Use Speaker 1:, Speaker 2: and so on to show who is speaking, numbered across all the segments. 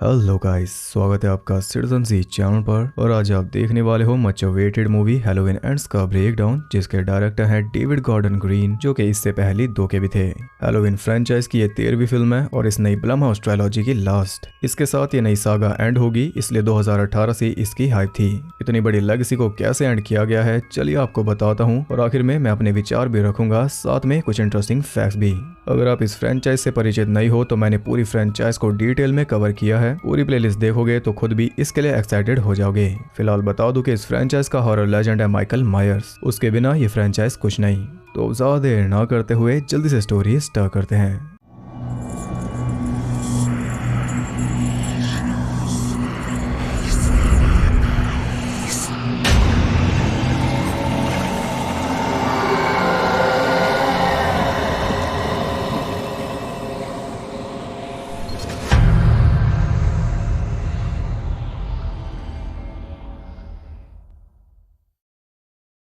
Speaker 1: Hello guys, स्वागत है आपका सिटीजन सी चैनल पर। और आज आप देखने वाले हो much awaited movie Halloween ends का ब्रेकडाउन, जिसके डायरेक्टर हैं डेविड गॉर्डन ग्रीन, जो कि इससे पहले दो के भी थे। हैलोवीन फ्रेंचाइज की ये 13वीं फिल्म है और इस नई ब्लमहाउस ट्रायलॉजी की लास्ट। इसके साथ ये नई सागा एंड होगी, इसलिए 2018 से इसकी हाइप थी। इतनी बड़ी लेगेसी को कैसे एंड किया गया है, चलिए आपको बताता हूँ। और आखिर में मैं अपने विचार भी रखूंगा, साथ में कुछ इंटरेस्टिंग फैक्ट्स भी। अगर आप इस फ्रेंचाइज से परिचित नहीं हो तो मैंने पूरी फ्रेंचाइज को डिटेल में कवर किया है। पूरी प्लेलिस्ट देखोगे तो खुद भी इसके लिए एक्साइटेड हो जाओगे। फिलहाल बता दूं कि इस फ्रेंचाइज का हॉरर लेजेंड है माइकल मायर्स। उसके बिना ये फ्रेंचाइज कुछ नहीं। तो ज्यादा देर ना करते हुए जल्दी से स्टोरी स्टार्ट करते हैं।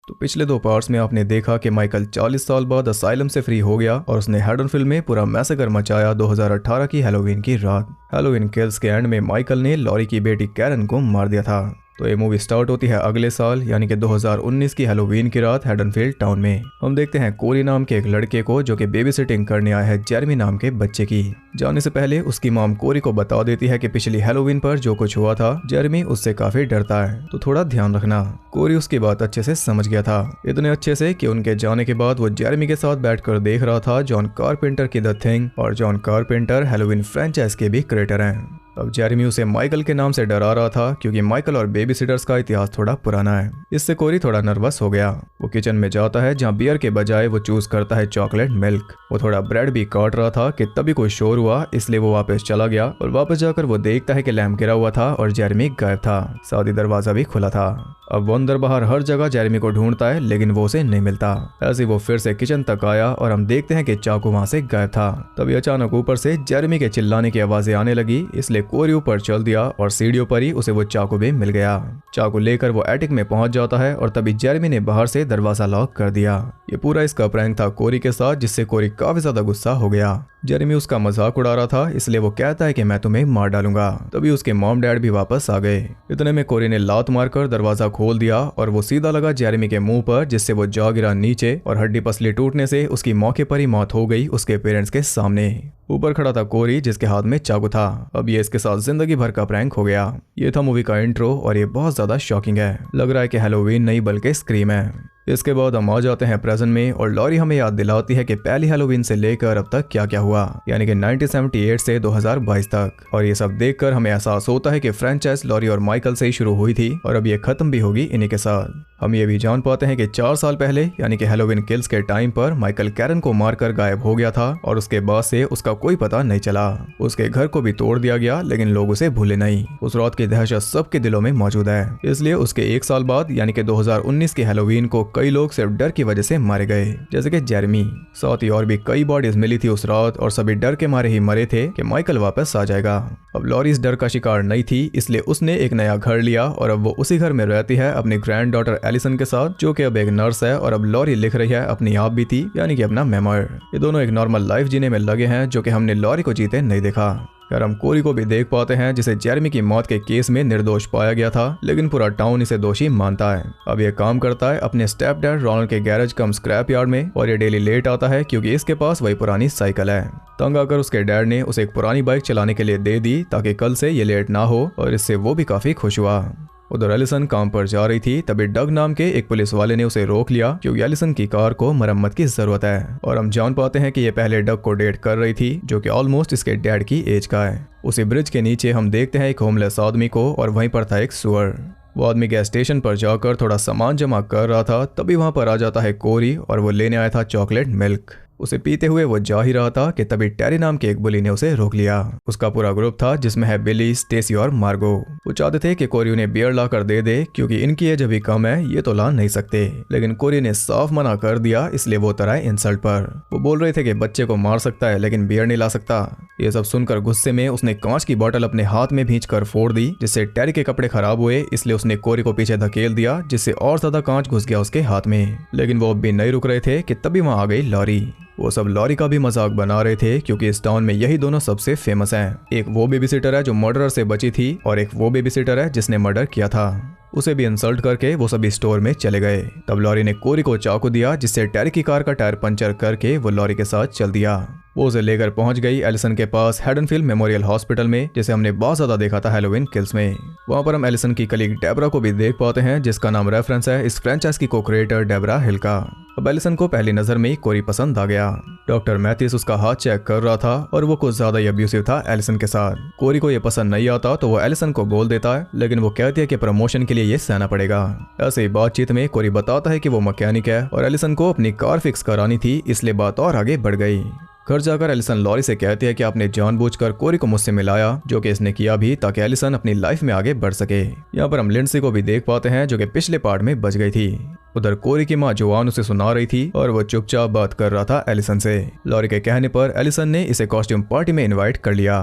Speaker 1: तो पिछले दो पार्ट्स में आपने देखा कि माइकल 40 साल बाद असाइलम से फ्री हो गया और उसने हैडनफील्ड में पूरा मैसेकर मचाया 2018 की हैलोवीन की रात। हैलोवीन किल्स के एंड में माइकल ने लॉरी की बेटी कैरन को मार दिया था। तो ये मूवी स्टार्ट होती है अगले साल, यानी कि 2019 की हैलोवीन की रात हैडनफील्ड टाउन में। हम देखते हैं कोरी नाम के एक लड़के को जो कि बेबी सिटिंग करने आया है जेरेमी नाम के बच्चे की। जाने से पहले उसकी मॉम कोरी को बता देती है कि पिछली हैलोवीन पर जो कुछ हुआ था, जेरेमी उससे काफी डरता है, तो थोड़ा ध्यान रखना। कोरी उसकी बात अच्छे से समझ गया था, इतने अच्छे से कि उनके जाने के बाद वो जेरेमी के साथ बैठकर देख रहा था जॉन कारपेंटर की द थिंग। और जॉन कारपेंटर हैलोवीन फ्रेंचाइज के भी क्रिएटर हैं। अब जेरेमी उसे माइकल के नाम से डरा रहा था, क्योंकि माइकल और बेबी सिटर्स का इतिहास थोड़ा पुराना है। इससे कोरी थोड़ा नर्वस हो गया। वो किचन में जाता है, जहाँ बियर के बजाय वो चूज करता है चॉकलेट मिल्क। वो थोड़ा ब्रेड भी काट रहा था कि तभी कोई शोर हुआ, इसलिए वो वापस चला गया। और वापस जाकर वो देखता है कि लैम्प गिरा हुआ था और जेरेमी गायब था। साथ ही दरवाजा भी खुला था। अब वो अंदर बाहर हर जगह जेरेमी को ढूंढता है, लेकिन वो उसे नहीं मिलता। ऐसे वो फिर से किचन तक आया और हम देखते हैं कि चाकू वहां से गायब था। तभी अचानक ऊपर से जेरेमी के चिल्लाने की आवाजें आने लगी, इसलिए कोरी ऊपर चल दिया और सीढ़ियों पर ही उसे वो चाकू भी मिल गया। चाकू लेकर वो एटिक में पहुंच जाता है और तभी जेरेमी ने बाहर से दरवाजा लॉक कर दिया। ये पूरा इसका प्रैंक था कोरी के साथ, जिससे कोरी काफी ज्यादा गुस्सा हो गया। जेरेमी उसका मजाक उड़ा रहा था, इसलिए वो कहता है कि मैं तुम्हें मार डालूंगा। तभी उसके मॉम डैड भी वापस आ गए। इतने में कोरी ने लात मारकर दरवाजा खोल दिया और वो सीधा लगा जेरेमी के मुंह पर, जिससे वो जा गिरा नीचे और हड्डी पसली टूटने से उसकी मौके पर ही मौत हो गई उसके पेरेंट्स के सामने। ऊपर खड़ा था कोरी, जिसके हाथ में चाकू था। अब ये इसके साथ जिंदगी भर का प्रैंक हो गया। ये था मूवी का इंट्रो और ये बहुत ज्यादा शॉकिंग है। लग रहा है कि हैलोवीन नहीं बल्कि स्क्रीम है। इसके बाद हम आ जाते हैं प्रेजेंट में और लॉरी हमें याद दिलाती है कि पहली हैलोवीन से लेकर अब तक क्या क्या हुआ, यानी कि 1978 से 2022 तक। और ये सब देखकर हमें एहसास होता है कि फ्रेंचाइज लॉरी और माइकल से ही शुरू हुई थी और अब ये खत्म भी होगी इन्हीं के साथ। हम ये भी जान पाते हैं कि 4 साल पहले, यानी कि हैलोवीन किल्स के टाइम पर माइकल कैरन को मारकर गायब हो गया था और उसके बाद से उसका कोई पता नहीं चला। उसके घर को भी तोड़ दिया गया, लेकिन लोग उसे भूले नहीं। उस रात की दहशत सबके दिलों में मौजूद है। इसलिए उसके 1 साल बाद, यानी कि 2019 की हैलोवीन को कई लोग सिर्फ डर की वजह से मारे गए, जैसे कि जेरेमी। साथ ही और भी कई बॉडीज मिली थी उस रात और सभी डर के मारे ही मरे थे कि माइकल वापस आ जाएगा। अब लॉरी इस डर का शिकार नहीं थी, इसलिए उसने एक नया घर लिया और अब वो उसी घर में रहती है अपनी ग्रैंड डॉटर एलिसन के साथ, जो कि अब एक नर्स है। और अब लॉरी लिख रही है अपनी आप बीती, यानी कि अपना मेमोयर। ये दोनों एक नॉर्मल लाइफ जीने में लगे हैं, जो कि हमने लॉरी को जीते नहीं देखा। यार हम कोरी को भी देख पाते हैं, जिसे जेरेमी की मौत के केस में निर्दोष पाया गया था, लेकिन पूरा टाउन इसे दोषी मानता है। अब ये काम करता है अपने स्टेप डैड रोनाल्ड के गैरेज कम स्क्रैप यार्ड में और ये डेली लेट आता है, क्योंकि इसके पास वही पुरानी साइकिल है। तंग आकर उसके डैड ने उसे एक पुरानी बाइक चलाने के लिए दे दी, ताकि कल से ये लेट ना हो, और इससे वो भी काफी खुश हुआ। उधर एलिसन काम पर जा रही थी, तभी डग नाम के एक पुलिस वाले ने उसे रोक लिया, क्योंकि एलिसन की कार को मरम्मत की जरूरत है। और हम जान पाते हैं कि ये पहले डग को डेट कर रही थी, जो कि ऑलमोस्ट इसके डैड की एज का है। उसी ब्रिज के नीचे हम देखते हैं एक होमलेस आदमी को, और वहीं पर था एक सुअर। वो आदमी गैस स्टेशन पर जाकर थोड़ा सामान जमा कर रहा था, तभी वहां पर आ जाता है कोरी और वो लेने आया था चॉकलेट मिल्क। उसे पीते हुए वो जा ही रहा था कि तभी टेरी नाम के एक बुली ने उसे रोक लिया। उसका पूरा ग्रुप था, जिसमें है बिली, स्टेसी और मार्गो। वो चाहते थे कि कोरी उन्हें बियर ला कर दे दे, क्योंकि इनकी एज अभी कम है, ये तो ला नहीं सकते। लेकिन कोरी ने साफ मना कर दिया, इसलिए वो उतर आए इंसल्ट पर। वो बोल रहे थे कि बच्चे को मार सकता है, लेकिन बियर नहीं ला सकता। ये सब सुनकर गुस्से में उसने कांच की बोतल अपने हाथ में भींच कर फोड़ दी, जिससे टेरी के कपड़े खराब हुए। इसलिए उसने कोरी को पीछे धकेल दिया, जिससे और ज्यादा कांच घुस गया उसके हाथ में। लेकिन वो अब भी नहीं रुक रहे थे कि तभी वहां आ गई लॉरी। वो सब लॉरी का भी मजाक बना रहे थे क्योंकि इस टाउन में यही दोनों सबसे फेमस हैं। एक वो बेबीसिटर है जो मर्डरर से बची थी और एक वो बेबीसिटर है जिसने मर्डर किया था। उसे भी इंसल्ट करके वो सभी स्टोर में चले गए। तब लॉरी ने कोरी को चाकू दिया जिससे टैरी की कार का टायर पंचर करके वो लॉरी के साथ चल दिया। वो उसे लेकर पहुंच गई एलिसन के पास हेडनफील्ड मेमोरियल हॉस्पिटल में, जिसे हमने बहुत ज्यादा देखा था हैलोवीन किल्स में। वहां पर हम एलिसन की कलीग डेबरा को भी देख पाते हैं जिसका नाम रेफरेंस है इस फ्रेंचाइज की को क्रिएटर डेबरा हिल का। अब एलिसन को पहली नजर में ही कोरी पसंद आ गया। डॉक्टर मैथ्यूस उसका हाथ चेक कर रहा था और वो कुछ ज्यादा ही अब्यूसिव था एलिसन के साथ। कोरी को ये पसंद नहीं आता तो वो एलिसन को बोल देता है, लेकिन वो कहती है कि प्रमोशन के लिए ये सहना पड़ेगा। ऐसे ही बातचीत में कोरी बताता है कि वो मैकेनिक है और एलिसन को अपनी कार फिक्स करानी थी, इसलिए बात और आगे बढ़ गई। घर जाकर एलिसन लॉरी से कहती है कि आपने जानबूझकर कोरी को मुझसे मिलाया, जो कि इसने किया भी ताकि एलिसन अपनी लाइफ में आगे बढ़ सके। यहाँ पर हम लिंडसी को भी देख पाते हैं जो कि पिछले पार्ट में बच गई थी। उधर कोरी की माँ जोआन उसे सुना रही थी और वो चुपचाप बात कर रहा था एलिसन से। लॉरी के कहने पर एलिसन ने इसे कॉस्ट्यूम पार्टी में इन्वाइट कर लिया।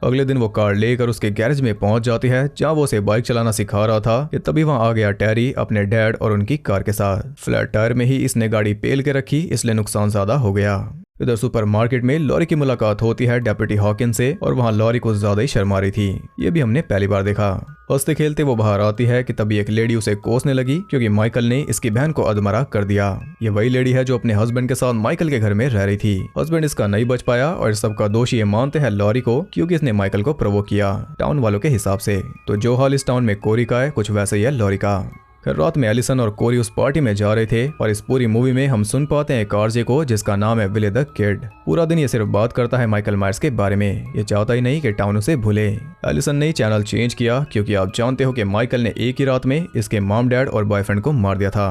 Speaker 1: अगले दिन वो कार लेकर उसके गैरेज में पहुंच जाती है जहां वो उसे बाइक चलाना सिखा रहा था कि तभी वहां आ गया टैरी अपने डैड और उनकी कार के साथ। फ्लैट टायर में ही इसने गाड़ी पेल के रखी, इसलिए नुकसान ज्यादा हो गया। इधर सुपरमार्केट में लॉरी की मुलाकात होती है डेप्यूटी हॉकिंस से और वहां लॉरी कुछ ज्यादा ही शर्मा रही थी। ये भी हमने पहली बार देखा। हंसते खेलते वो बाहर आती है कि तभी एक लेडी उसे कोसने लगी क्योंकि माइकल ने इसकी बहन को अधमरा कर दिया। ये वही लेडी है जो अपने हस्बैंड के साथ माइकल के घर में रह रही थी। हस्बैंड इसका नहीं बच पाया और इस सबका दोषी ये मानते हैं लॉरी को क्योंकि इसने माइकल को प्रोवोक किया टाउन वालों के हिसाब से। तो जो हाल इस टाउन में कोरी का है कुछ वैसे ही है लॉरी का। फिर रात में एलिसन और कोरी उस पार्टी में जा रहे थे और इस पूरी मूवी में हम सुन पाते हैं एक आरजे को जिसका नाम है विले द किड। पूरा दिन ये सिर्फ बात करता है माइकल मायर्स के बारे में। ये चाहता ही नहीं कि टाउन उसे भूले। एलिसन ने चैनल चेंज किया क्योंकि आप जानते हो कि माइकल ने एक ही रात में इसके मॉम डैड और बॉयफ्रेंड को मार दिया था।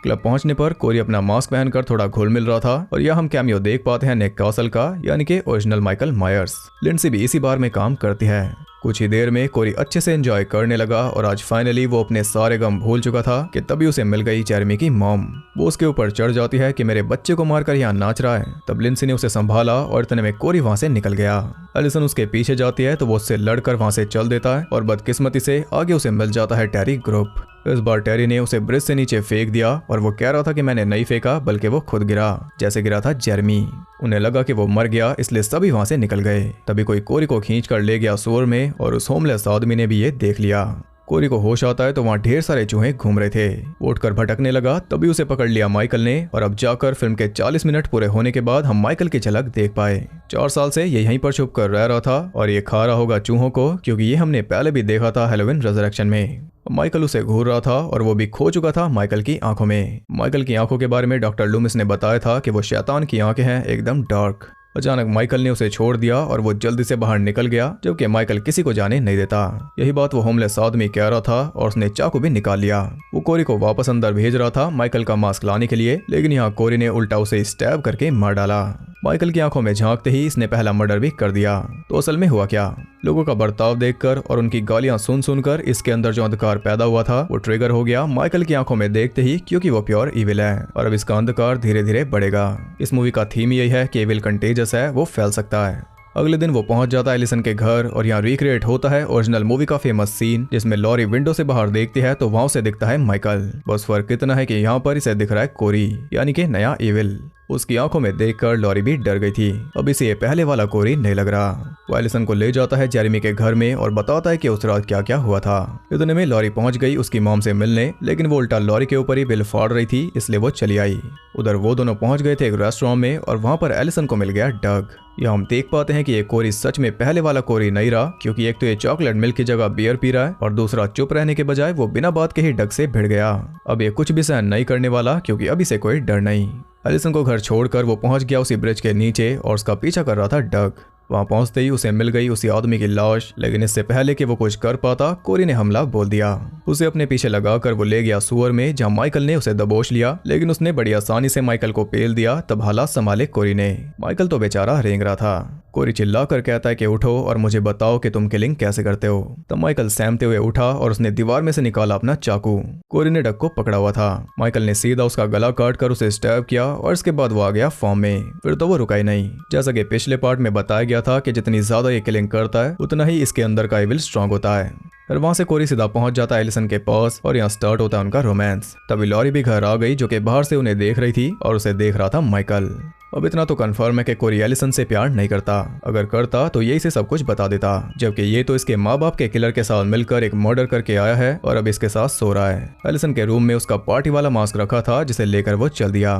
Speaker 1: क्लब पहुंचने पर कोरी अपना मास्क पहनकर थोड़ा घुल मिल रहा था और यह हम कैमियो देख पाते हैं निक कासल का, यानी कि ओरिजिनल माइकल मायर्स। लिंडसी भी इसी बार में काम करती है। कुछ ही देर में कोरी अच्छे से एंजॉय करने लगा और आज फाइनली वो अपने सारे गम भूल चुका था कि तभी उसे मिल गई जेरेमी की मॉम। वो उसके ऊपर चढ़ जाती है कि मेरे बच्चे को मारकर यहाँ नाच रहा है। तब लिंडसी ने उसे संभाला और इतने में कोरी वहां से निकल गया। एलिसन उसके पीछे जाती है तो वो उससे लड़कर वहां से चल देता है और बदकिस्मती से आगे उसे मिल जाता है टैरी ग्रुप। इस बार टैरी ने उसे ब्रिज से नीचे फेंक दिया और वो कह रहा था कि मैंने नहीं फेंका बल्कि वो खुद गिरा जैसे गिरा था जेरेमी। उन्हें लगा कि वो मर गया इसलिए सभी वहां से निकल गए। तभी कोई कोरी को खींच कर ले गया सुअर में और उस होमलेस आदमी ने भी ये देख लिया। कोरी को होश आता है तो वहाँ ढेर सारे चूहे घूम रहे थे। उठकर भटकने लगा तभी उसे पकड़ लिया माइकल ने और अब जाकर फिल्म के 40 मिनट पूरे होने के बाद हम माइकल की झलक देख पाए। 4 साल से ये यहीं पर छुप कर रह रहा था और ये खा रहा होगा चूहों को क्योंकि ये हमने पहले भी देखा था हैलोवीन रिजरेक्शन में। माइकल उसे घूर रहा था और वो भी खो चुका था माइकल की आंखों में। माइकल की आंखों के बारे में डॉक्टर लूमिस ने बताया था कि वो शैतान की आंखें हैं, एकदम डार्क। अचानक माइकल ने उसे छोड़ दिया और वो जल्दी से बाहर निकल गया जबकि माइकल किसी को जाने नहीं देता। यही बात वो होमलेस आदमी कह रहा था और उसने चाकू भी निकाल लिया। वो कोरी को वापस अंदर भेज रहा था माइकल का मास्क लाने के लिए, लेकिन यहाँ कोरी ने उल्टा उसे स्टैब करके मार डाला। माइकल की आंखों में झांकते ही इसने पहला मर्डर भी कर दिया। तो असल में हुआ क्या? लोगों का बर्ताव देखकर और उनकी गालियां सुन सुनकर इसके अंदर जो अंधकार पैदा हुआ था वो ट्रिगर हो गया माइकल की आंखों में देखते ही, क्योंकि वो प्योर इविल है और अब इसका अंधकार धीरे धीरे बढ़ेगा। इस मूवी का थीम यही है कि इविल कंटेजियस है, वो फैल सकता है। अगले दिन वो पहुंच जाता है एलिसन के घर और यहाँ रिक्रिएट होता है ओरिजिनल मूवी का फेमस सीन जिसमें लॉरी विंडो से बाहर देखती है तो वहां से दिखता है माइकल। बस फर्क इतना है कि यहाँ पर इसे दिख रहा है कोरी, यानी कि नया इविल। उसकी आंखों में देखकर लॉरी भी डर गई थी। अब इसे ये पहले वाला कोरी नहीं लग रहा। वो एलिसन को ले जाता है जेरेमी के घर में और बताता है कि उस रात क्या क्या हुआ था। इतने में लॉरी पहुंच गई उसकी मॉम से मिलने, लेकिन वो उल्टा लॉरी के ऊपर ही बिल फाड़ रही थी, इसलिए वो चली आई। उधर वो दोनों पहुंच गए थे एक रेस्टोरेंट में और वहां पर एलिसन को मिल गया डग। यहाँ हम देख पाते हैं कि ये कोरी सच में पहले वाला कोरी नहीं रहा, क्योंकि एक तो ये चॉकलेट मिल्क की जगह बियर पी रहा है और दूसरा चुप रहने के बजाय वो बिना बात के ही डग से भिड़ गया। अब ये कुछ भी सहन नहीं करने वाला क्योंकि अभी से कोई डर नहीं। एलिसन को घर छोड़कर वो पहुंच गया उसी ब्रिज के नीचे और उसका पीछा कर रहा था डग। वहां पहुंचते ही उसे मिल गई उसी आदमी की लाश, लेकिन इससे पहले कि वो कुछ कर पाता कोरी ने हमला बोल दिया। उसे अपने पीछे लगाकर वो ले गया सुअर में जहां माइकल ने उसे दबोच लिया, लेकिन उसने बड़ी आसानी से माइकल को पेल दिया। तब हालात संभाले कोरी ने। माइकल तो बेचारा रेंग रहा था। कोरी चिल्लाकर कहता है कि उठो और मुझे बताओ कि तुम किलिंग कैसे करते हो। तब माइकल सहमते हुए उठा और उसने दीवार में से निकाला अपना चाकू। कोरी ने डग को पकड़ा हुआ था। माइकल ने सीधा उसका गला काट कर उसे स्टैब किया और इसके बाद वो आ गया फॉर्म में। फिर तो वो रुका ही नहीं। जैसा कि पिछले पार्ट में बताया गया था कि जितनी ज्यादा ये किलिंग करता है उतना ही इसके अंदर का इविल स्ट्रांग होता है। फिर वहां से कोरी सीधा पहुंच जाता है एलिसन के पास और यहाँ स्टार्ट होता है उनका रोमांस। तभी लॉरी भी घर आ गई जो कि बाहर से उन्हें देख रही थी और उसे देख रहा था माइकल। अब इतना तो कंफर्म है कि कोरी एलिसन से प्यार नहीं करता, अगर करता तो यही से सब कुछ बता देता, जबकि ये तो इसके माँ बाप के किलर के साथ मिलकर एक मर्डर करके आया है और अब इसके साथ सो रहा है। एलिसन के रूम में उसका पार्टी वाला मास्क रखा था जिसे लेकर वो चल दिया।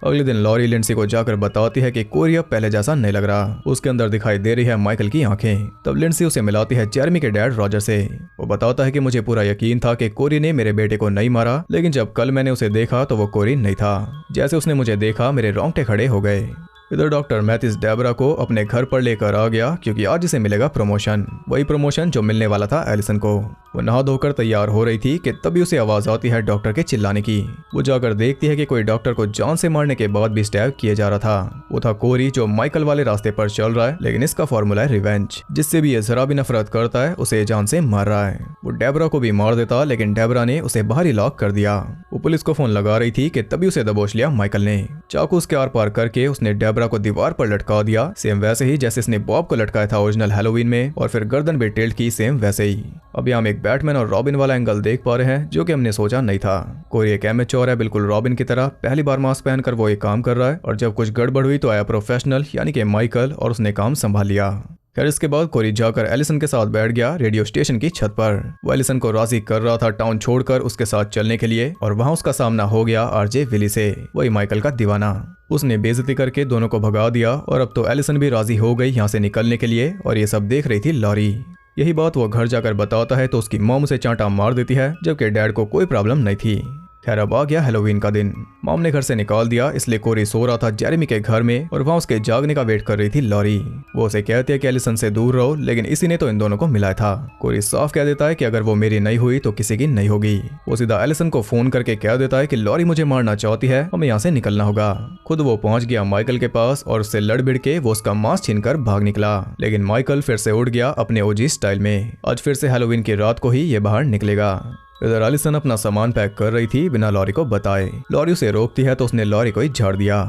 Speaker 1: अगले दिन लॉरी लिंडसी को जाकर बताती है कि कोरी अब पहले जैसा नहीं लग रहा, उसके अंदर दिखाई दे रही है माइकल की आंखें। तब लिंडसी उसे मिलाती है जेरेमी के डैड रॉजर से। वो बताता है कि मुझे पूरा यकीन था कि कोरी ने मेरे बेटे को नहीं मारा, लेकिन जब कल मैंने उसे देखा तो वो कोरी नहीं था। जैसे उसने मुझे देखा मेरे रोंगटे खड़े हो गए। इधर डॉक्टर मैथिस डेबरा को अपने घर पर लेकर आ गया क्योंकि आज इसे मिलेगा प्रमोशन, वही प्रमोशन जो मिलने वाला था एलिसन को। वो नहा धोकर तैयार हो रही थी कि तभी उसे आवाज आती है डॉक्टर के चिल्लाने की। वो जाकर देखती है कि कोई डॉक्टर को जान से मारने के बाद भी स्टैब किया जा रहा था। वो था कोरी जो माइकल वाले रास्ते पर चल रहा है, लेकिन इसका फॉर्मूला है रिवेंज, जिससे भी ये जरा भी नफरत करता है उसे जान से मार रहा है। वो डेबरा को भी मार देता, लेकिन डेबरा ने उसे बाहर ही लॉक कर दिया। वो पुलिस को फोन लगा रही थी कि तभी उसे दबोच लिया माइकल ने। चाकू उसके आर पार करके उसने डेबरा को दीवार पर लटका दिया, सेम वैसे ही जैसे इसने बॉब को लटकाया था ओरिजिनल हैलोवीन में, और फिर गर्दन भी टिल्ट की सेम वैसे ही। अभी हम एक बैटमैन और रॉबिन वाला एंगल देख पा रहे हैं जो कि हमने सोचा नहीं था। कोई एक एमेच्योर है बिल्कुल रॉबिन की तरह, पहली बार मास्क पहनकर वो एक काम कर रहा है, और जब कुछ गड़बड़ हुई तो आया प्रोफेशनल यानी कि माइकल और उसने काम संभाल लिया। खैर इसके बाद कोरी जाकर एलिसन के साथ बैठ गया रेडियो स्टेशन की छत पर। वो एलिसन को राजी कर रहा था टाउन छोड़कर उसके साथ चलने के लिए, और वहां उसका सामना हो गया आरजे विली से, वही माइकल का दीवाना। उसने बेइज्जती करके दोनों को भगा दिया और अब तो एलिसन भी राजी हो गई यहाँ से निकलने के लिए, और ये सब देख रही थी लॉरी। यही बात वो घर जाकर बताता है तो उसकी मॉम उसे चांटा मार देती है, जबकि डैड को कोई प्रॉब्लम नहीं थी। खैर अब आ गया हैलोवीन का दिन। मॉम ने घर से निकाल दिया, इसलिए कोरी सो रहा था जेरेमी के घर में, और वहाँ उसके जागने का वेट कर रही थी लॉरी। वो उसे कहती है कि एलिसन से दूर रहो, लेकिन इसी ने तो इन दोनों को मिलाया था। कोरी साफ कह देता है कि अगर वो मेरी नहीं हुई तो किसी की नहीं होगी। वो सीधा एलिसन को फोन करके कह देता है कि लॉरी मुझे मारना चाहती है, हमें यहाँ से निकलना होगा। खुद वो पहुंच गया माइकल के पास और उससे लड़ भिड़ के वो उसका मास्क छीनकर भाग निकला, लेकिन माइकल फिर से उड़ गया अपने ओजी स्टाइल में। आज फिर से हैलोवीन की रात को ही ये बाहर निकलेगा। इधर एलिसन अपना सामान पैक कर रही थी बिना लॉरी को बताए। लॉरी उसे रोकती है तो उसने लॉरी को ही झाड़ दिया।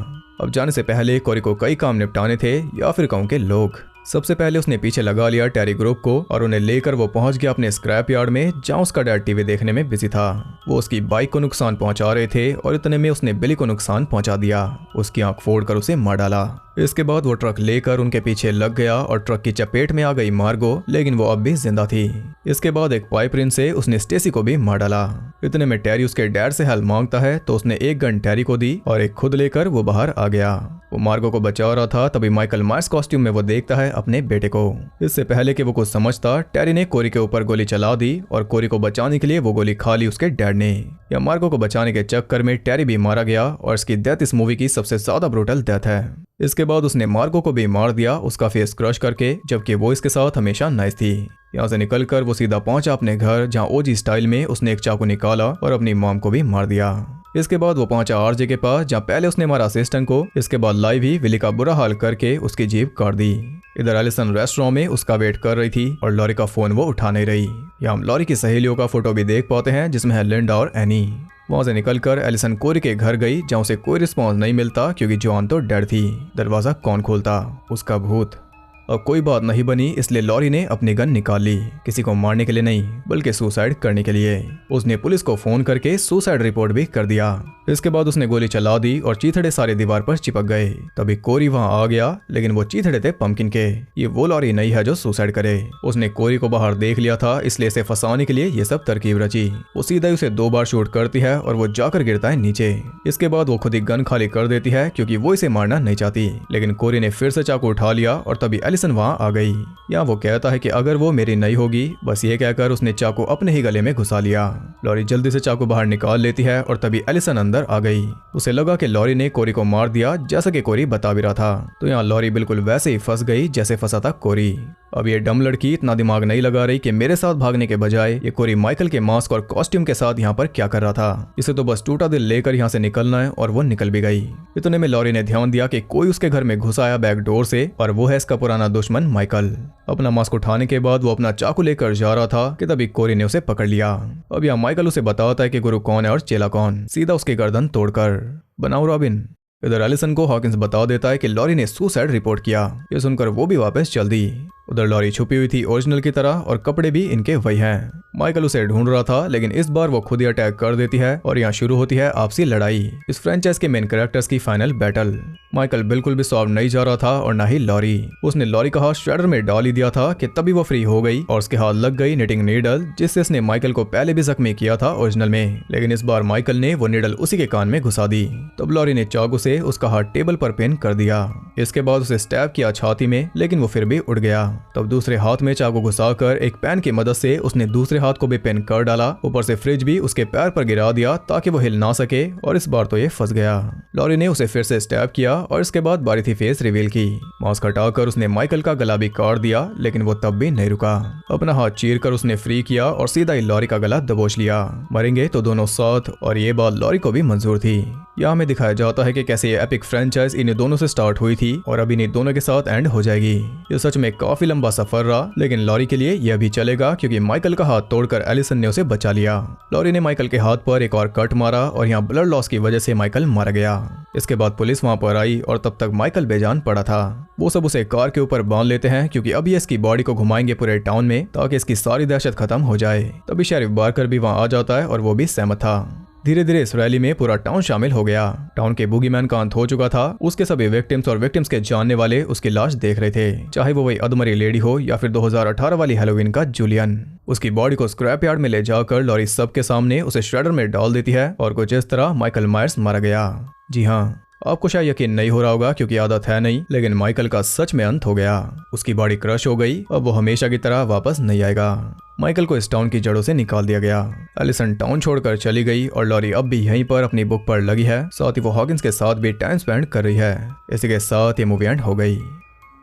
Speaker 1: अब जाने से पहले कोरी को कई काम निपटाने थे, या फिर कहूं के लोग। सबसे पहले उसने पीछे लगा लिया टेरी ग्रुप को और उन्हें लेकर वो पहुंच गया अपने स्क्रैप यार्ड में, जहां उसका डैड टीवी देखने में बिजी था। वो उसकी बाइक को नुकसान पहुंचा रहे थे और इतने में उसने बिली को नुकसान पहुंचा दिया, उसकी आंख फोड़कर उसे मार डाला। इसके बाद वो ट्रक लेकर उनके पीछे लग गया और ट्रक की चपेट में आ गई मार्गो, लेकिन वो अब भी जिंदा थी। इसके बाद एक पाइप रिन से उसने स्टेसी को भी मार डाला। इतने में टेरी उसके डैड से हेल्प मांगता है तो उसने एक गन टेरी को दी और एक खुद लेकर वो बाहर आ गया। वो मार्गो को बचा रहा था, तभी माइकल मार्स कॉस्ट्यूम में वो देखता है अपने बेटे को। इससे पहले कि वो कुछ समझता, टेरी ने कोरी के ऊपर गोली चला दी और कोरी को बचाने के लिए वो गोली खा ली उसके डैड ने। या मार्गो को बचाने के चक्कर में टेरी भी मारा गया और इसकी डेथ इस मूवी की सबसे ज्यादा ब्रूटल डेथ है। इसके बाद उसने मार्गो को भी मार दिया उसका फेस क्रश करके, जबकि वो इसके साथ हमेशा नाइस थी। यहाँ से निकलकर वो सीधा पहुंचा अपने घर, जहाँ ओजी स्टाइल में उसने एक चाकू निकाला और अपनी मॉम को भी मार दिया। इसके बाद वो पहुंचा आरजे के पास, जहाँ पहले उसने मारा असिस्टेंट को। इसके बाद लाइव ही विली का बुरा हाल करके उसकी जीभ काट दी। इधर एलिसन रेस्टोरेंट में उसका वेट कर रही थी और लॉरी का फोन वो उठा नहीं रही। यहाँ हम लॉरी की सहेलियों का फोटो भी देख पाते हैं, जिसमें है लिंडा और एनी। वहां से निकलकर एलिसन कोरी के घर गई, जहां उसे कोई रिस्पॉन्स नहीं मिलता क्योंकि जॉन तो डेड थी। दरवाजा कौन खोलता? उसका भूत। अब कोई बात नहीं बनी, इसलिए लॉरी ने अपनी गन निकाल ली, किसी को मारने के लिए नहीं बल्कि सुसाइड करने के लिए। उसने पुलिस को फोन करके सुसाइड रिपोर्ट भी कर दिया। इसके बाद उसने गोली चला दी और चीथड़े सारे दीवार पर चिपक गए। तभी कोरी वहां आ गया, लेकिन वो चीथड़े थे पंपकिन के। ये वो लॉरी नहीं है जो सुसाइड करे। उसने कोरी को बाहर देख लिया था, इसलिए इसे फंसाने के लिए ये सब तरकीब रची। वो सीधा ही उसे 2 बार शूट करती है और वो जाकर गिरता है नीचे। इसके बाद वो खुद ही गन खाली कर देती है क्योंकि वो इसे मारना नहीं चाहती, लेकिन कोरी ने फिर से चाकू उठा लिया और तभी एलिसन वहां आ गई। यहाँ वो कहता है कि अगर वो मेरी नहीं होगी, बस ये कहकर उसने चाकू अपने ही गले में घुसा लिया। लॉरी जल्दी से चाकू बाहर निकाल लेती है और तभी एलिसन अंदर आ गई। उसे लगा कि लॉरी ने कोरी को मार दिया, जैसा कि कोरी बता भी रहा था। तो यहाँ लॉरी बिल्कुल वैसे ही फंस गई जैसे फंसा था कोरी। अब ये डम लड़की इतना दिमाग नहीं लगा रही कि मेरे साथ भागने के बजाय ये कोरी माइकल के मास्क और कॉस्ट्यूम के साथ यहाँ पर क्या कर रहा था। इसे तो बस टूटा दिल लेकर यहाँ से निकलना है, और वो निकल भी गई। इतने में लॉरी ने ध्यान दिया कि कोई उसके घर में घुस आया बैक डोर से, और वो है इसका पुराना दुश्मन माइकल। अपना मास्क उठाने के बाद वो अपना चाकू लेकर जा रहा था कि तभी कोरी ने उसे पकड़ लिया। अब यहाँ माइकल उसे बताता है कि गुरु कौन है और चेला कौन, सीधा उसकी गर्दन तोड़कर बनाओ रॉबिन। इधर एलिसन को हॉकिंस बता देता है कि लॉरी ने सुसाइड रिपोर्ट किया। ये सुनकर वो भी वापस चल दी। उधर लॉरी छुपी हुई थी ओरिजिनल की तरह और कपड़े भी इनके वही हैं। माइकल उसे ढूंढ रहा था, लेकिन इस बार वो खुद ही अटैक कर देती है और यहाँ शुरू होती है आपसी लड़ाई, इस फ्रेंचाइज के मेन कैरेक्टर्स की फाइनल बैटल। माइकल बिल्कुल भी सॉल्व नहीं जा रहा था और ना ही लॉरी। उसने लॉरी का हाथ श्रेडर में डाल ही दिया था कि तभी वो फ्री हो गई और उसके हाथ लग गई निटिंग नीडल, जिससे उसने माइकल को पहले भी जख्मी किया था ओरिजिनल में, लेकिन इस बार माइकल ने वो नीडल उसी के कान में घुसा दी। तब लॉरी ने चाकू से उसका हाथ टेबल पर पिन कर दिया। इसके बाद उसे स्टैब किया छाती में, लेकिन वो फिर भी उड़ गया। तब दूसरे हाथ में चाकू घुसाकर एक पेन की मदद से उसने दूसरे हाथ को भी पिन कर डाला। ऊपर से फ्रिज भी उसके पैर पर गिरा दिया ताकि वो हिल ना सके, और इस बार तो ये फंस गया। लॉरी ने उसे फिर से स्टैब किया और इसके बाद बारी थी फेस रिवील की। मास्क हटाकर उसने माइकल का गला भी काट दिया, लेकिन वो तब भी नहीं रुका। अपना हाथ चीरकर उसने फ्री किया और सीधा ही लॉरी का गला दबोच लिया। मरेंगे तो दोनों साथ, और ये बात लॉरी को भी मंजूर थी। यहाँ हमें दिखाया जाता है कि कैसे ये एपिक फ्रेंचाइज इन्हीं दोनों से स्टार्ट हुई थी और अब इन्हीं दोनों के साथ एंड हो जाएगी। ये सच में काफी लंबा सफर रहा, लेकिन लॉरी के लिए यह भी चलेगा क्योंकि माइकल का हाथ तोड़कर एलिसन ने उसे बचा लिया। लॉरी ने माइकल के हाथ पर एक और कट मारा और यहाँ ब्लड लॉस की वजह से माइकल मारा गया। इसके बाद पुलिस वहां पर आई और तब तक माइकल बेजान पड़ा था। वो सब उसे कार के ऊपर बांध लेते हैं क्योंकि अभी इसकी बॉडी को घुमाएंगे पूरे टाउन में ताकि इसकी सारी दहशत खत्म हो जाए। तभी शेरिफ बार्कर भी वहां आ जाता है और वो भी सहमत था। धीरे धीरे इस रैली में पूरा टाउन शामिल हो गया। टाउन के बुगीमैन का अंत हो चुका था। उसके सभी विक्टिम्स और विक्टिम्स के जानने वाले उसकी लाश देख रहे थे, चाहे वो वही अधमरी लेडी हो या फिर 2018 वाली हैलोवीन का जूलियन। उसकी बॉडी को स्क्रैप यार्ड में ले जाकर लॉरी सबके सामने उसे श्रेडर में डाल देती है और कुछ इस तरह माइकल मायर्स मारा गया। जी हाँ, आपको शायद यकीन नहीं हो रहा होगा क्योंकि आदत है नहीं, लेकिन माइकल का सच में अंत हो गया। उसकी बॉडी क्रश हो गई। अब वो हमेशा की तरह वापस नहीं आएगा। माइकल को इस टाउन की जड़ों से निकाल दिया गया। एलिसन टाउन छोड़कर चली गई और लॉरी अब भी यहीं पर अपनी बुक पर लगी है। साथ ही वो हॉकिंस के साथ भी टाइम स्पेंड कर रही है। इसी के साथ ये मूवी एंड हो गई।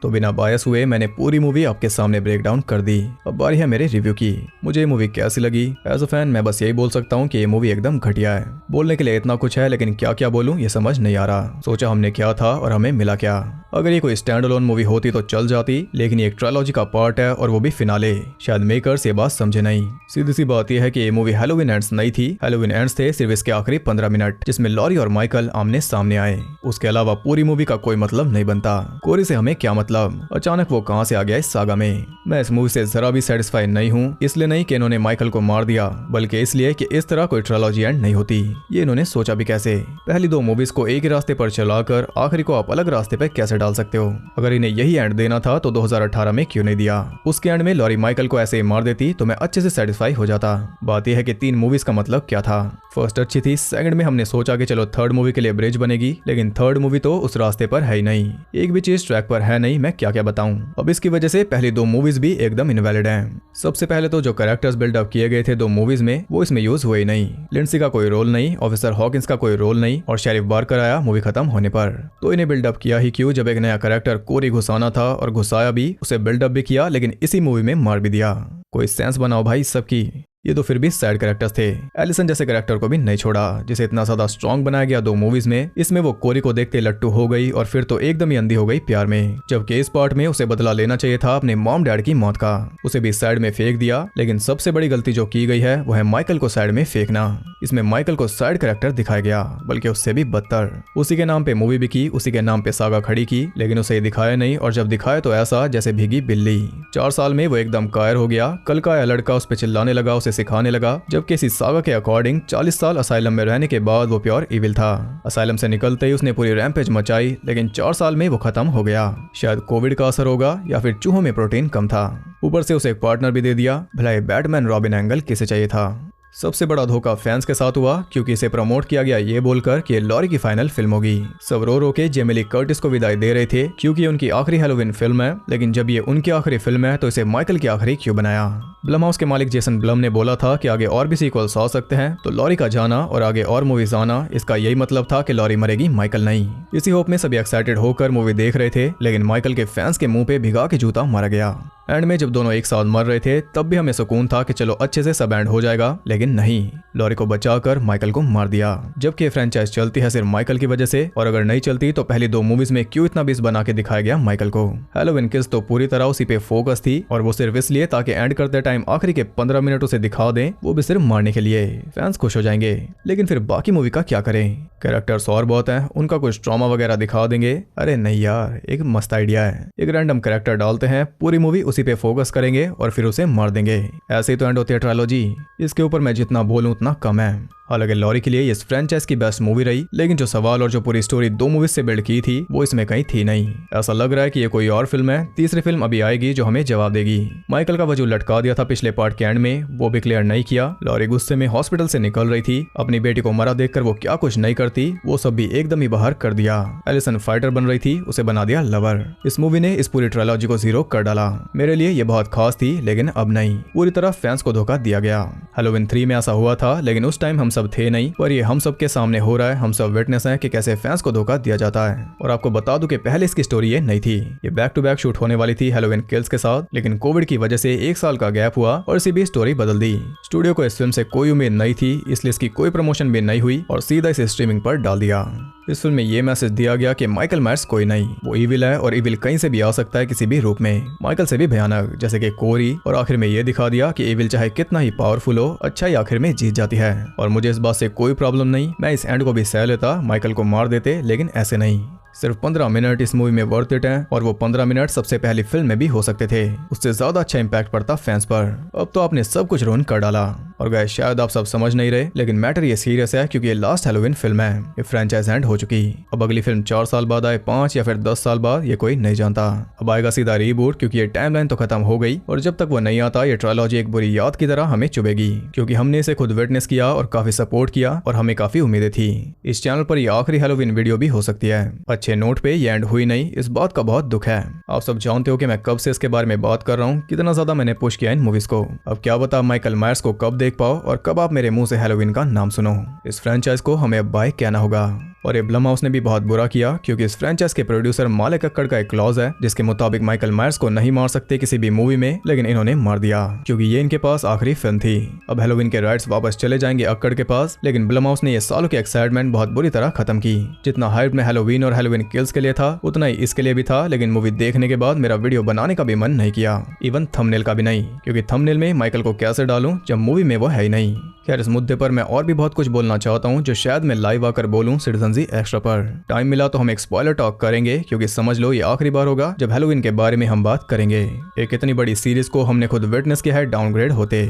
Speaker 1: तो बिना बायस हुए मैंने पूरी मूवी आपके सामने ब्रेक डाउन कर दी। अब बारी है मेरे रिव्यू की। मुझे ये मूवी कैसी लगी? एज अ फैन मैं बस यही बोल सकता हूँ कि ये मूवी एकदम घटिया है। बोलने के लिए इतना कुछ है, लेकिन क्या क्या बोलूँ ये समझ नहीं आ रहा। सोचा हमने क्या था और हमें मिला क्या। अगर ये कोई स्टैंड अलोन मूवी होती तो चल जाती, लेकिन ये एक ट्रायलॉजी का पार्ट है और वो भी फिनाले। शायद मेकर्स ये बात समझे नहीं। सीधी सी बात यह है कि ये मूवी हैलोवीन एंड्स नहीं थी। हैलोवीन एंड्स थे सिर्फ इसके आखिरी 15 मिनट, जिसमें लॉरी और माइकल आमने सामने आए। उसके अलावा पूरी मूवी का कोई मतलब नहीं बनता। कोरी से हमें क्या मतलब? अचानक वो कहां से आ गया इस सागा में? मैं इस मूवी से जरा भी सेटिस्फाई नहीं हूँ। इसलिए नहीं कि इन्होंने माइकल को मार दिया, बल्कि इसलिए कि इस तरह कोई ट्रायलॉजी एंड नहीं होती। ये इन्होंने सोचा भी कैसे? पहली दो मूवीज को एक ही रास्ते पर चलाकर आखिरी को आप अलग रास्ते पर कैसे डाल सकते हो? अगर इन्हें यही एंड देना था तो 2018 में क्यों नहीं दिया? उसके एंड में लॉरी माइकल को ऐसे ही मार देती तो मैं अच्छे से सेटिस्फाई हो जाता। बात यह है कि 3 मूवीज का मतलब क्या था? फर्स्ट अच्छी थी, सेकंड में हमने सोचा कि चलो थर्ड मूवी के लिए ब्रिज बनेगी, लेकिन थर्ड मूवी तो उस रास्ते पर है ही नहीं। एक भी चीज ट्रैक पर है नहीं। मैं क्या क्या बताऊं। अब इसकी वजह से पहली 2 मूवीज भी एकदम इनवैलिड हैं। सबसे पहले तो जो कैरेक्टर्स बिल्डअप किए गए थे 2 मूवीज में, वो इसमें यूज हुए ही नहीं। लिंडसी का कोई रोल नहीं, ऑफिसर हॉकिंस का कोई रोल नहीं, और शेरिफ बार्कर आया मूवी खत्म होने पर। तो इन्हें बिल्डअप किया ही क्यों जब एक नया कैरेक्टर कोरी घुसाना था, और घुसाया भी, उसे बिल्डअप भी किया, लेकिन इसी मूवी में मार भी दिया। कोई सेंस बनाओ भाई सबकी। ये तो फिर भी सैड कैरेक्टर्स थे। एलिसन जैसे कैरेक्टर को भी नहीं छोड़ा, जिसे इतना ज्यादा स्ट्रॉन्ग बनाया गया 2 मूवीज में। इसमें वो कोरी को देखते लट्टू हो गई और फिर तो एकदम ही अंधी हो गई प्यार में, जबकि इस पार्ट में उसे बदला लेना चाहिए था अपने मॉम डैड की मौत का। उसे भी साइड में फेंक दिया। लेकिन सबसे बड़ी गलती जो की गई है वो है माइकल को साइड में फेंकना। इसमें माइकल को साइड कैरेक्टर दिखाया गया, बल्कि उससे भी बदतर। उसी के नाम पे मूवी भी की, उसी के नाम पे सागा खड़ी की, लेकिन उसे दिखाया नहीं, और जब दिखाया तो ऐसा जैसे भीगी बिल्ली। 4 साल में वो एकदम कायर हो गया। कल का आया लड़का उस पे चिल्लाने लगा, उसे सिखाने लगा, जबकि इसी सागा के अकॉर्डिंग 40 साल असाइलम में रहने के बाद वो प्योर इविल था। असाइलम से निकलते ही उसने पूरी रैम्पेज मचाई, लेकिन 4 साल में वो खत्म हो गया। शायद कोविड का असर होगा या फिर चूहों में प्रोटीन कम था। ऊपर से उसे एक पार्टनर भी दे दिया। भला ये बैटमैन रॉबिन एंगल किसे चाहिए था? सबसे बड़ा धोखा फैंस के साथ हुआ, क्योंकि इसे प्रमोट किया गया ये बोलकर कि ये लॉरी की फाइनल फिल्म होगी। सब रो रो के जेमी ली कर्टिस को विदाई दे रहे थे क्योंकि ये उनकी आखिरी हैलोवीन फिल्म है, लेकिन जब ये उनकी आखिरी फिल्म है तो इसे माइकल की आखिरी क्यों बनाया? ब्लमहाउस के मालिक जेसन ब्लम ने बोला था कि आगे और भी सीक्वल्स आ सकते हैं, तो लॉरी का जाना और आगे और मूवीज आना, इसका यही मतलब था कि लॉरी मरेगी, माइकल नहीं। इसी होप में सभी एक्साइटेड होकर मूवी देख रहे थे, लेकिन माइकल के फैंस के मुंह पे भिगा के जूता मारा गया। एंड में जब दोनों एक साथ मर रहे थे तब भी हमें सुकून था कि चलो अच्छे से सब एंड हो जाएगा, लेकिन लेकिन नहीं, लॉरी को बचाकर माइकल को मार दिया। जबकि ये फ्रेंचाइज चलती है सिर्फ माइकल की वजह से, और अगर नहीं चलती तो पहली 2 मूवीज में क्यों इतना बीस बना के दिखाया गया माइकल को। हैलोवीन किल्स तो पूरी तरह उसी पे फोकस थी, और वो सिर्फ इसलिए ताकि एंड करते टाइम आखिरी के 15 मिनट उसे दिखा दें, वो भी सिर्फ मारने के लिए। फैंस खुश हो जाएंगे, लेकिन फिर बाकी मूवी का क्या करें? कैरेक्टर्स और बहुत हैं, उनका कुछ ट्रॉमा वगैरह दिखा देंगे। अरे नहीं यार, एक मस्त आइडिया है, एक रैंडम कैरेक्टर डालते हैं, पूरी मूवी उसी पे फोकस करेंगे और फिर उसे मार देंगे। ऐसे ही तो एंड होती है ट्रायलॉजी। इसके ऊपर मैं जितना बोलूं उतना कम है। हालांकि लॉरी के लिए इस फ्रेंचाइज की बेस्ट मूवी रही, लेकिन जो सवाल और जो पूरी स्टोरी 2 मूवीज से बिल्ड की थी वो इसमें कहीं थी नहीं। ऐसा लग रहा है कि ये कोई और फिल्म है, तीसरी फिल्म अभी आएगी जो हमें जवाब देगी। माइकल का वजूद लटका दिया था पिछले पार्ट के एंड में, वो भी क्लियर नहीं किया। लॉरी गुस्से में हॉस्पिटल से निकल रही थी, अपनी बेटी को मरा देखकर वो क्या कुछ नहीं करती, वो सब भी एकदम ही बाहर कर दिया। एलिसन फाइटर बन रही थी, उसे बना दिया लवर। इस मूवी ने इस पूरी ट्रायलॉजी को 0 कर डाला। मेरे लिए ये बहुत खास थी, लेकिन अब नहीं, पूरी तरह फैंस को धोखा दिया गया। हैलोवीन 3 में ऐसा हुआ था, लेकिन उस टाइम हम सब थे नहीं, पर ये हम सब के सामने हो रहा है। हम सब विटनेस हैं कि कैसे फैंस को धोखा दिया जाता है। और आपको बता दूं कि पहले इसकी स्टोरी ये नहीं थी, ये बैक टू बैक शूट होने वाली थी हैलोवीन किल्स के साथ, लेकिन कोविड की वजह से 1 साल का गैप हुआ और इसी भी स्टोरी बदल दी। स्टूडियो को इस फिल्म से कोई उम्मीद नहीं थी, इसलिए इसकी कोई प्रमोशन भी नहीं हुई और सीधा इसे स्ट्रीमिंग पर डाल दिया। इस फिल्म में ये मैसेज दिया गया कि माइकल मायर्स कोई नहीं, वो इविल है, और इविल कहीं से भी आ सकता है, किसी भी रूप में, माइकल से भी भयानक, जैसे कि कोरी। और आखिर में ये दिखा दिया कि इविल चाहे कितना ही पावरफुल हो, अच्छाई आखिर में जीत जाती है। और मुझे इस बात से कोई प्रॉब्लम नहीं, मैं इस एंड को भी सह लेता, माइकल को मार देते, लेकिन ऐसे नहीं। सिर्फ 15 मिनट इस मूवी में वर्थ इट है, और वो 15 मिनट सबसे पहली फिल्म में भी हो सकते थे। उससे ज्यादा अच्छा इंपैक्ट पड़ता फैंस पर। अब तो आपने सब कुछ रुइन कर डाला। और गाइस, शायद आप सब समझ नहीं रहे, लेकिन मैटर ये सीरियस है, क्योंकि ये लास्ट हैलोवीन फिल्म है। ये फ्रेंचाइज एंड हो चुकी। अब अगली फिल्म 4 साल बाद आए, 5 या फिर 10 साल बाद, ये कोई नहीं जानता। अब आएगा सीधा रीबूट, क्योंकि ये टाइमलाइन तो खत्म हो गई, और जब तक वो नहीं आता ये ट्रायलॉजी एक बुरी याद की तरह हमें चुभेगी, क्योंकि हमने इसे खुद विटनेस किया और काफी सपोर्ट किया, और हमें काफी उम्मीदें थी। इस चैनल पर ये आखिरी हैलोवीन वीडियो भी हो सकती है। अच्छे नोट पे ये एंड हुई नहीं, इस बात का बहुत दुख है। आप सब जानते हो कि मैं कब से इसके बारे में बात कर रहा हूँ, कितना ज्यादा मैंने पुश किया इन मूवीज को। अब क्या बता माइकल मायर्स को कब देख पाओ, और कब आप मेरे मुंह से हैलोवीन का नाम सुनो। इस फ्रेंचाइज को हमें अब बाय कहना होगा। और ये ब्लम हाउस ने भी बहुत बुरा किया, क्योंकि इस फ्रेंचाइज के प्रोड्यूसर मालिक अक्कड़ का एक क्लॉज है, जिसके मुताबिक माइकल मायर्स को नहीं मार सकते किसी भी मूवी में, लेकिन इन्होंने मार दिया, क्योंकि ये इनके पास आखिरी फिल्म थी। अब हैलोवीन के राइट्स वापस चले जाएंगे अक्कड़ के पास, लेकिन ब्लम हाउस ने ये सालों की एक्साइटमेंट बहुत बुरी तरह खत्म की। जितना हाइप में हैलोवीन और हैलोवीन किल्स के लिए था, उतना ही इसके लिए भी था, लेकिन मूवी देखने के बाद मेरा वीडियो बनाने का भी मन नहीं किया, इवन थंबनेल का भी नहीं, क्योंकि थंबनेल में माइकल को कैसे डालूं जब मूवी में वो है ही नहीं। खैर, इस मुद्दे पर मैं और भी बहुत कुछ बोलना चाहता हूँ, जो शायद मैं लाइव आकर बोलूं सिटीजन एक्स्ट्रा पर। टाइम मिला तो हम एक स्पॉइलर टॉक करेंगे, क्योंकि समझ लो ये आखिरी बार होगा जब हैलोवीन के बारे में हम बात करेंगे। एक इतनी बड़ी सीरीज को हमने खुद विटनेस किया है डाउनग्रेड होते।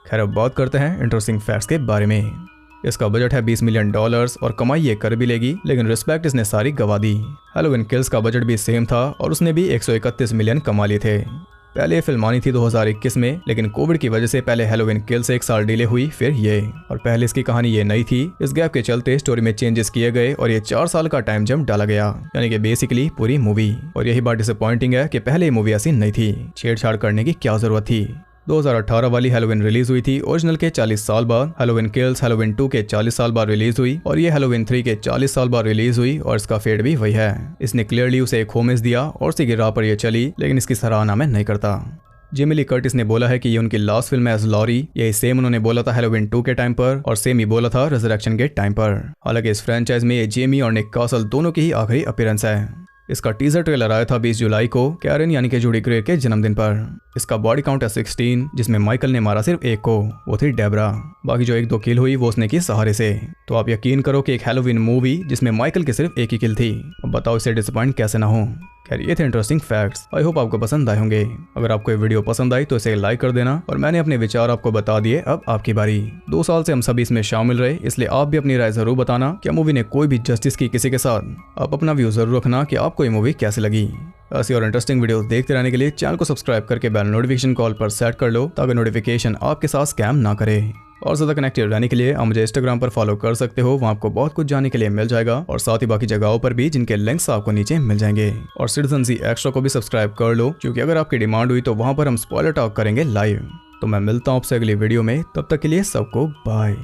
Speaker 1: खैर, अब बात करते हैं इंटरेस्टिंग फैक्ट्स के बारे में। इसका बजट है $20 मिलियन और कमाई ये कर भी लेगी, लेकिन रिस्पेक्ट इसने सारी गवा दी। हैलोवीन किल्स का बजट भी सेम था और उसने भी 131 मिलियन कमा लिए थे। पहले ये फिल्म आनी थी 2021 में, लेकिन कोविड की वजह से पहले हैलोवीन किल्स से 1 साल डिले हुई, फिर ये। और पहले इसकी कहानी ये नहीं थी, इस गैप के चलते स्टोरी में चेंजेस किए गए और ये 4 साल का टाइम जंप डाला गया, यानी कि बेसिकली पूरी मूवी। और यही बात डिसअपॉइंटिंग है कि पहले ये मूवी ऐसी नहीं थी, छेड़छाड़ करने की क्या जरूरत थी। 2018 वाली हैलोवीन रिलीज हुई थी ओरिजिनल के 40 साल बाद, हैलोवीन किल्स हैलोवीन 2 के 40 साल बाद रिलीज हुई, और ये हैलोवीन 3 के 40 साल बाद रिलीज हुई, और इसका फेट भी वही है। इसने क्लियरली उसे एक होमेज दिया और उसी की राह पर यह चली, लेकिन इसकी सराहना मैं नहीं करता। जेमी ली कर्टिस ने बोला है कि ये उनकी लास्ट फिल्म है एज लॉरी। यही सेम उन्होंने बोला था हैलोवीन 2 के टाइम पर, और सेम ही बोला था रिजरेक्शन के टाइम पर। हालांकि इस फ्रेंचाइज में ये जेमी और निक कासल दोनों की ही आखिरी अपीयरेंस है। इसका टीजर ट्रेलर आया था 20 जुलाई को, कैरन यानी कि जूडी ग्रे के जन्मदिन पर। इसका बॉडी काउंट है 16, जिसमें माइकल ने मारा सिर्फ एक को, वो थी डेब्रा। बाकी जो 1-2 किल हुई वो उसने की सहारे से। तो आप यकीन करो कि एक हैलोवीन मूवी जिसमें माइकल की सिर्फ 1 ही किल थी, अब बताओ इसे डिसअपॉइंट कैसे ना हो। खैर, ये थे इंटरेस्टिंग फैक्ट्स। आई होप आपको पसंद आए होंगे। अगर आपको ये वीडियो पसंद आई तो इसे लाइक कर देना, और मैंने अपने विचार आपको बता दिए, अब आपकी बारी। 2 साल से हम सभी इसमें शामिल रहे, इसलिए आप भी अपनी राय जरूर बताना क्या मूवी ने कोई भी जस्टिस की किसी के साथ। आप अपना व्यू जरूर रखना कि आपको ये मूवी कैसी लगी। ऐसी और इंटरेस्टिंग वीडियोस देखते रहने के लिए चैनल को सब्सक्राइब करके बेल नोटिफिकेशन कॉल पर सेट कर लो, ताकि नोटिफिकेशन आपके साथ स्कैम ना करे। और ज़्यादा कनेक्टेड रहने के लिए आप मुझे इंस्टाग्राम पर फॉलो कर सकते हो, वहाँ आपको बहुत कुछ जानने के लिए मिल जाएगा, और साथ ही बाकी जगहों पर भी जिनके लिंक्स आपको नीचे मिल जाएंगे। और सिटीजन एक्स्ट्रा को भी सब्सक्राइब कर लो, क्योंकि अगर आपकी डिमांड हुई तो वहाँ पर हम स्पॉइलर टॉक करेंगे लाइव। तो मैं मिलता हूँ आपसे अगली वीडियो में, तब तक के लिए सबको बाय।